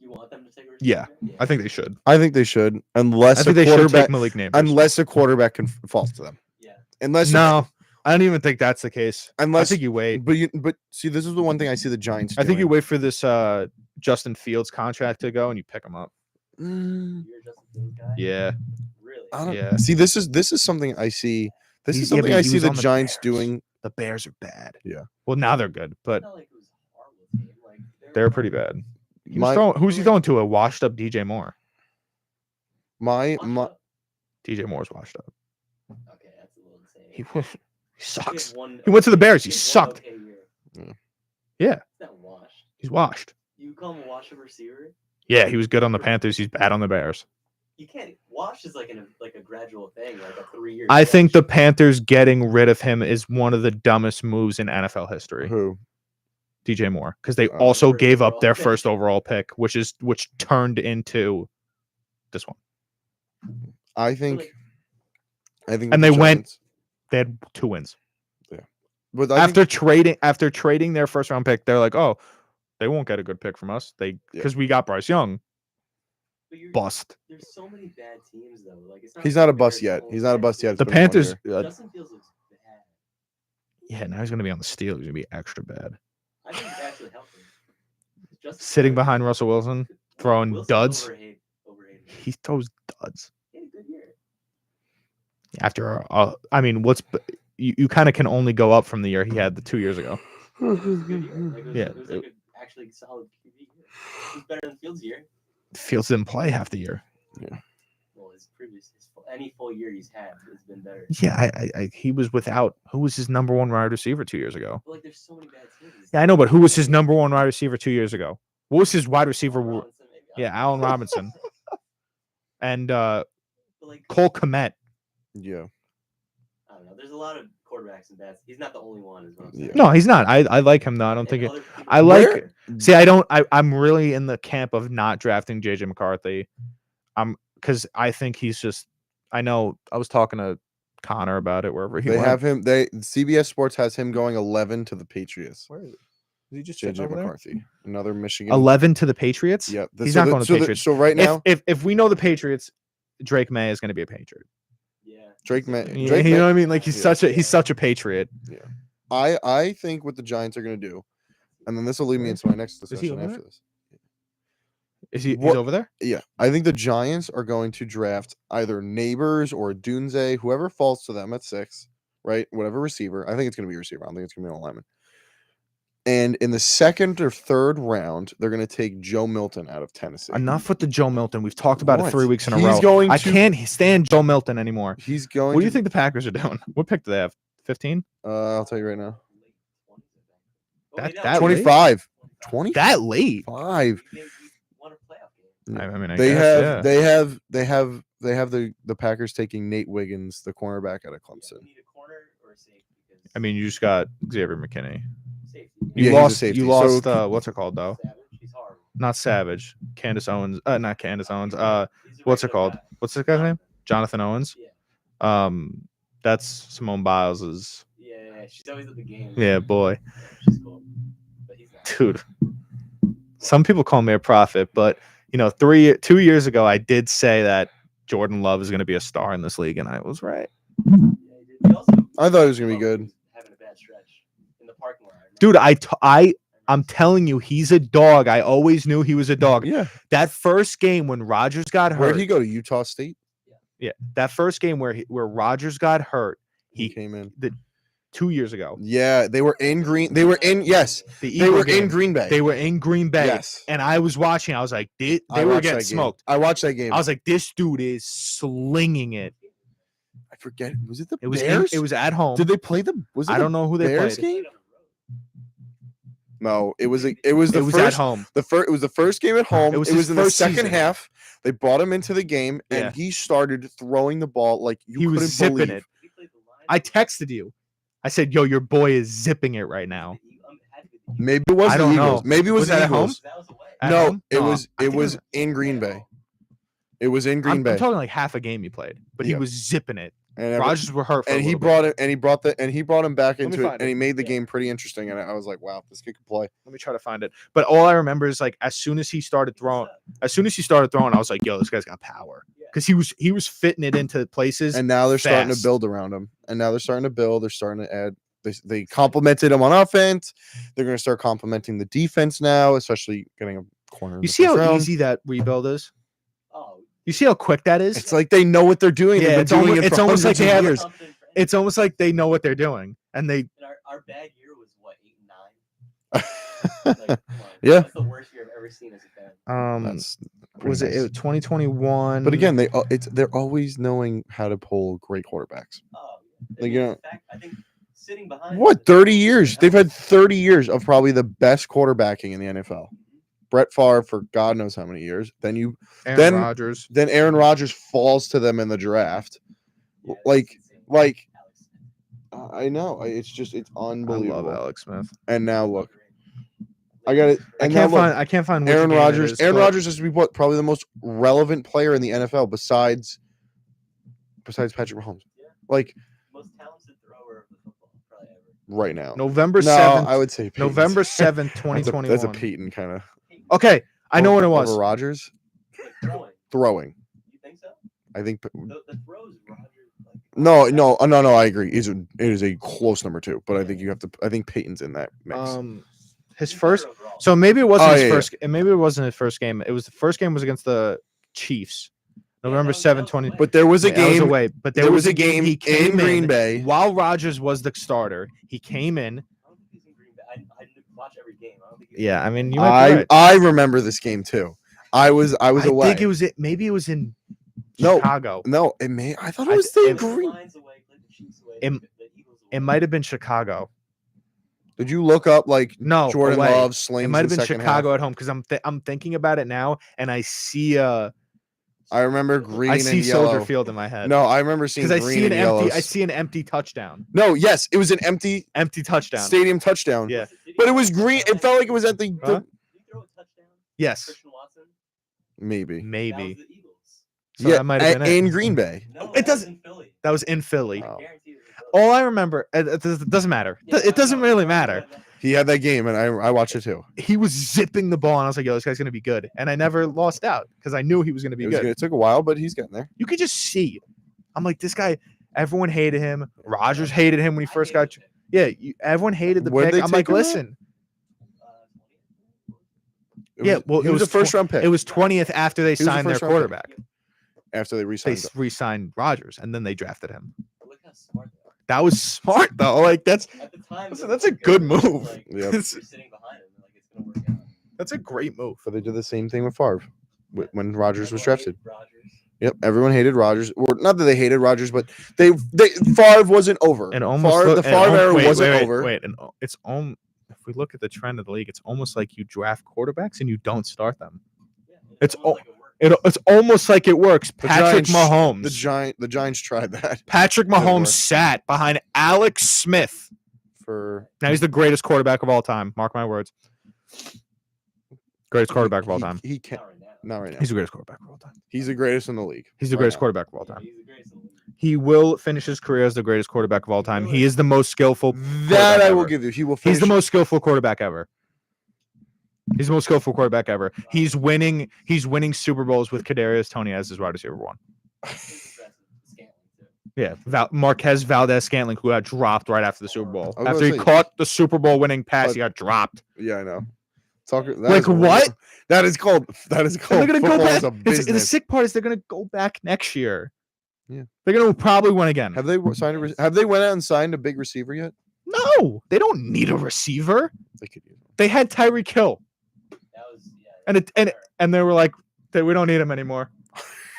You want them to take a Yeah, receiver? I think they should. I think they should, I unless a think they should quarterback, take Malik Neighbors. unless a quarterback can fall to them. Yeah. Unless No, I don't even think that's the case. Unless- I think you wait. but see, this is the one thing I see the Giants. I think you doing. wait for this Justin Fields contract to go and you pick him up. Mm, You're a Justin Fields guy? Yeah. Really? I don't Yeah. see. This is something I see. This He's- is yeah, something but I he see was the on the Giants Bears. doing. The Bears are bad. Yeah. Well, now they're good, but It's not like it was a horrible team. Like, they're pretty bad. Who's he My throwing to? A washed up DJ Moore. my DJ Moore's washed up. Okay, that's a little insane. He He sucks. had one He went to the Bears. He had one sucked. okay year. Yeah. It's not washed. He's washed. You call him a washed receiver? Yeah, he was good on the Panthers. He's bad on the Bears. You can't. Wash is like a gradual thing, like a 3-year. I think the stretch. Panthers getting rid of him is one of the dumbest moves in NFL history. who DJ Moore, because they Oh. also First gave up overall their pick. first overall pick, which turned into this one. I think. like- I think. And with they the went- Giants- They had 2 wins. But I think, After trading their first round pick, they're like, oh, they won't get a good pick from us. Because we got Bryce Young. But Bust. There's so many bad teams though. Like it's not. he's like not a the bust Bears yet. only He's not a bad bust yet. teams. The It's been 1 Panthers, year. Justin Fields looks bad. yeah, now he's going to be on the Steelers. He's going to be extra bad. I think it's actually helping. Justin Sitting Fields- behind Russell Wilson, throwing Wilson's duds. Overrated. He throws duds. He had a good year. After, you kind of can only go up from the year he had the 2 years ago. It was a good year. Like, it was, Yeah, it was like a actually solid QB year. It was better than Fields' year. Fields didn't play half the year. Well, any full year he's had has been better. Yeah, he was without. Who was his number one wide receiver 2 years ago? But, like, there's so many bad teams. Yeah, I know, but who was his number one wide receiver 2 years ago? What was his wide receiver? Robinson, maybe. I Yeah, don't know. Allen Robinson and But, like, Cole Kmet. Yeah. I don't know. There's a lot of quarterbacks and bad. He's not the only one, is what I'm saying. Yeah. No, he's not. I like him though. I don't think it. other people- I like. Where- See, I don't. I'm really in the camp of not drafting JJ McCarthy. Because I think he's just. I know. I was talking to Connor about it wherever he They went. have him. CBS Sports has him going 11 to the Patriots. Where is it? Is he just JJ McCarthy, another Michigan. 11 to the Patriots. Yeah, He's not going to the Patriots. So right now, if we know the Patriots, Drake May is going to be a Patriot. Yeah. Drake May. You Drake know May- what I mean? Like he's Yeah. such a Patriot. I think what the Giants are going to do, and then this will lead me into my next he discussion over after there? this. Is he? What- He's over there. Yeah, I think the Giants are going to draft either Neighbors or Dunze, whoever falls to them at 6, right? Whatever receiver. I think it's going to be a receiver. I don't think it's going to be an lineman. And in the second or third round, they're going to take Joe Milton out of Tennessee. Enough with the Joe Milton. We've talked about it What? 3 weeks in a He's row. going I to- can't stand Joe Milton anymore. He's going. What do you to- think the Packers are doing? What pick do they have? 15? I'll tell you right now. That late? 25. 25. That late? Won a playoff game. I mean, I They guess, have, yeah. they have the Packers taking Nate Wiggins, the cornerback out of Yeah, Clemson. we need a corner or a safety because I mean, you just got Xavier McKinney. safety. Yeah, You he's a lost. safety. You lost. So- What's it called though? Savage, he's horrible. Not Savage. Candace Owens. Not Candace Owens. He's a What's it regular called? guy. What's this guy's name? Jonathan Owens. Yeah. That's Simone Biles's. Yeah, she's always at the game. Yeah, boy, She's cool. But he's not. dude. Some people call me a prophet, but 2 years ago, I did say that Jordan Love is going to be a star in this league, and I was right. Yeah, he did. He also- I thought it was gonna be good. Having a bad stretch in the parking lot. Dude, I'm telling you, he's a dog. I always knew he was a dog. Yeah. That first game when Rodgers got Where'd hurt. he go to Utah State? Yeah, that first game where Rodgers got hurt, He he came in. 2 years ago. Yeah, they were in Green. They were in. Yes, The they Eagle were game, in Green Bay. They were in Green Bay. Yes. And I was watching. I was like, they I were watched getting that game. smoked. I watched that game. I was like, this dude is slinging it. I forget. Was it the It was Bears? it was at home. Did they play the? Was it I the don't know who they Bears played. game? No, it was. It was the It was first. at home. The first. It was the first game at home. It was It was his in the first second season. half. They brought him into the game, and Yeah. he started throwing the ball like you He couldn't was zipping believe. it. I texted you. I said, yo, your boy is zipping it right now. Maybe it was I the don't Eagles. know. Maybe it was, Was the that at home? Eagles. That was away. At No, home? it No, was. I It think was in Green Bay. It was in Green I'm Bay. talking like half a game he played, but he Yeah. was zipping it. and every- Rodgers were hurt for and a he little brought bit. it, and he brought him back me into it, find and he it. made the Yeah. game pretty interesting. And I was like, wow, this kid can play. Let me try to find it. But all I remember is like as soon as he started throwing, I was like, yo, this guy's got power. Yeah. Because he was fitting it into places. And now they're starting to fast. build around him. And now they're starting to build. They're starting to add. They complimented him on offense. They're going to start complimenting the defense now, especially getting a corner. in You the see first how round. easy that rebuild is? Oh, You see how quick that is? It's like they know what they're doing. Yeah, They've been it's doing almost- it it's for almost like hundreds they of have- years. something for It's almost like they know what they're doing. And they And our bad year was what, 8 and 9? Like, come on. Yeah. That's the worst year I've ever seen as a fan. That's was pretty nice. it 2021? But again, they're always knowing how to pull great quarterbacks. Oh, Like, you know- I think sitting behind. What 30 years? They've had 30 years of probably the best quarterbacking in the NFL. Brett Favre for God knows how many years. Then Aaron Rodgers. Aaron Rodgers falls to them in the draft. Yeah, like- it's insane. like- Alex Smith. I know. It's I unbelievable. love Alex Smith. And now look, I got it. I And now can't look, find. I can't find. which Aaron game it Rodgers. is, Aaron but Rodgers has to be what probably the most relevant player in the NFL besides Patrick Mahomes. Yeah. Like Most talented thrower of the football probably ever. right now. November No, 7th. I would say Peyton's. November 7th, That's a- 2021. That's a Peyton kind of. Okay, I know what it was. Over Rodgers Like throwing. throwing. You think so? I think. The throws Rodgers like. No. I agree. It is a close number 2, but I think you have to. I think Peyton's in that mix. His He's first. better overall. So maybe it wasn't Oh, his yeah, first. And maybe it wasn't his first game. It was the first game was against the Chiefs. Yeah, November that was 7th, 20. away. But there was a Yeah, that was game. away, but There was a game he in came Green Bay. while Rodgers was the starter. He came in. I don't think he's in Green Bay. I didn't watch every game. I don't think. He's Yeah, I mean, you might be right. I remember this game too. I was I away. think it was maybe it was in No. Chicago. No, it may. I thought I it was th- the it- Green. Lions away, played the Chiefs away, It- played the Eagles away. It might have been Chicago. Did you look up like No, Jordan away. Love It slings might in have been second Chicago half? at home because I'm thinking about it now, and I see I remember green I and see yellow. Soldier Field in my head. No, I remember seeing because I green see an and yellow. empty. I see an empty touchdown. No, yes, it was an empty Touchdown. stadium touchdown. Yeah. Did he But it throw was a green. touchdown? It felt like it was at the, Huh? Did he throw a touchdown? Yes, Christian Watson? maybe. That was maybe. the Eagles. So Yeah, that might have been it. in Green Bay. No, It that was doesn't- in Philly. That was in Philly. Oh. I guarantee it was in Philly. All I remember, it doesn't matter. Yeah, It doesn't no, really no, matter. no, no. He had that game, and I watched it too. He was zipping the ball, and I was like, "Yo, this guy's gonna be good." And I never lost out because I knew he was gonna be good. It took a while, but he's getting there. You could just see. I'm like, this guy. Everyone hated him. Rodgers hated him when he I first hated got. it. Yeah, everyone hated the Where'd pick. they I'm take like, him at? listen. It Yeah, was, well, he it was a was first round pick. It was 20th after they was a signed their first-round pick. quarterback. after they They re-signed. re-signed Rodgers, and then they drafted him. Look how smart they are. That was smart though. Like that's At the time, Listen, they that's a were good like, move. Like, Yep. You're sitting behind him, like it's gonna work out. that's a great move. But they did the same thing with Favre when Rodgers was Everyone drafted. hated Rodgers. Yep, everyone hated Rodgers. Or not that they hated Rodgers, but they Favre wasn't over. And almost Favre, look- the and Favre al- era wait, wasn't wait, over. Wait, and it's if we look at the trend of the league, it's almost like you draft quarterbacks and you don't start them. Yeah, It's almost all- like it worked. It's almost like it works. Patrick Giants- Mahomes. The Giants tried that Patrick Didn't Mahomes work. sat behind Alex Smith. for Now he's the greatest quarterback of all time. Mark my words. Greatest quarterback of all time. He can't. Not right now. Not right now. He's the greatest quarterback of all time. He's the greatest in the league. He's the right greatest now. quarterback of all Yeah, time. he's the greatest in the league. He will finish his career as the greatest quarterback of all time. He is the most skillful. That quarterback I will ever. give you. He will. He's the finish- most skillful quarterback ever. He's the most skillful quarterback ever. He's winning Super Bowls with Kadarius Toney as his wide receiver one. He's the best in Scantling, too. Yeah, Marquez Valdez-Scantling, who got dropped right after the Super Bowl. I was After gonna he say- caught the Super Bowl winning pass, But- he got dropped. Yeah, I know. Talk, that Like is real. what? That is called. That is And called. they're gonna go football back. is a The business. sick part is they're gonna go back next year. Yeah. They're gonna probably win again. Have they signed? Have they went out and signed a big receiver yet? No, they don't need a receiver. They could use him. They had Tyreek Hill, That was, yeah. and that was fair. and they were like, we don't need him anymore.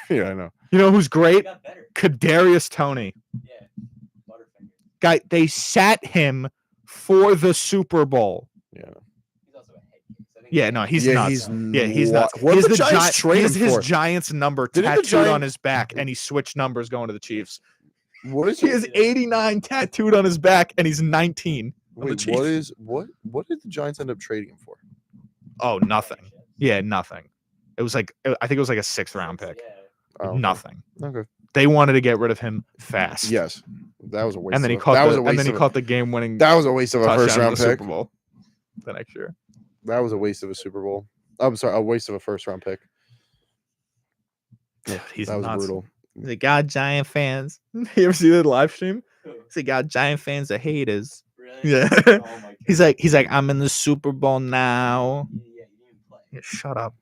Yeah, I know. You know who's He great? got better. Kadarius Toney. Yeah. Butterfinger. Guy, they sat him for the Super Bowl. Yeah. He's also a head case. I think Yeah, no, he's yeah, nuts. he's Yeah, he's wa- nuts. What He has did the Giants trade he has him his for? Giants number Didn't the tattooed on Giant- his back, and he switched numbers going to the Chiefs. What is He he? has 89 tattooed on his back, and he's 19 on the Wait, Chiefs. what did the Giants end up trading him for? Oh, nothing. Yeah, nothing. It was like I think it was like a 6th round pick. Yeah. Oh, okay. Nothing. Okay. They wanted to get rid of him fast. Yes, that was a waste. And then he of a- caught that was the a waste of a- caught the game-winning That was a waste of a touchdown first in round the pick. Super Bowl the next year. That was a waste of a Super Bowl. I'm sorry, a waste of a first round pick. Dude, he's That was nuts. brutal. He's like, God, Giant fans. You ever see the live stream? He's like, God, Giant fans are haters. Really? Yeah. Oh my He's God. like, I'm in the Super Bowl now. Yeah, you didn't even play. Yeah, shut up.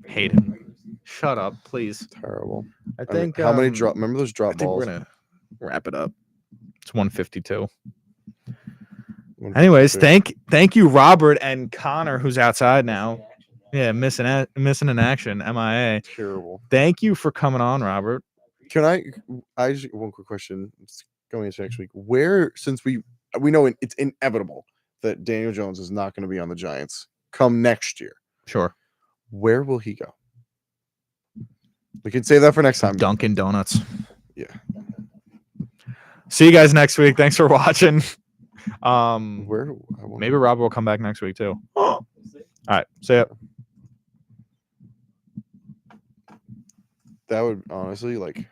Hate him. Shut up, please. Terrible. I I mean, think how many um, drop? Remember those I drop think balls? we're gonna wrap it up. It's 152. 152. Anyways, thank you, Robert and Connor, who's outside now. Yeah, missing in action, MIA. Terrible. Thank you for coming on, Robert. Can I just one quick question? It's going into next week. Where, since we know it's inevitable that Daniel Jones is not going to be on the Giants come next year, Sure. where will he go? We can save that for next time. Dunkin' Donuts. Yeah. See you guys next week. Thanks for watching. Where? I won't- Maybe Robert will come back next week too. All right. See ya. That would honestly like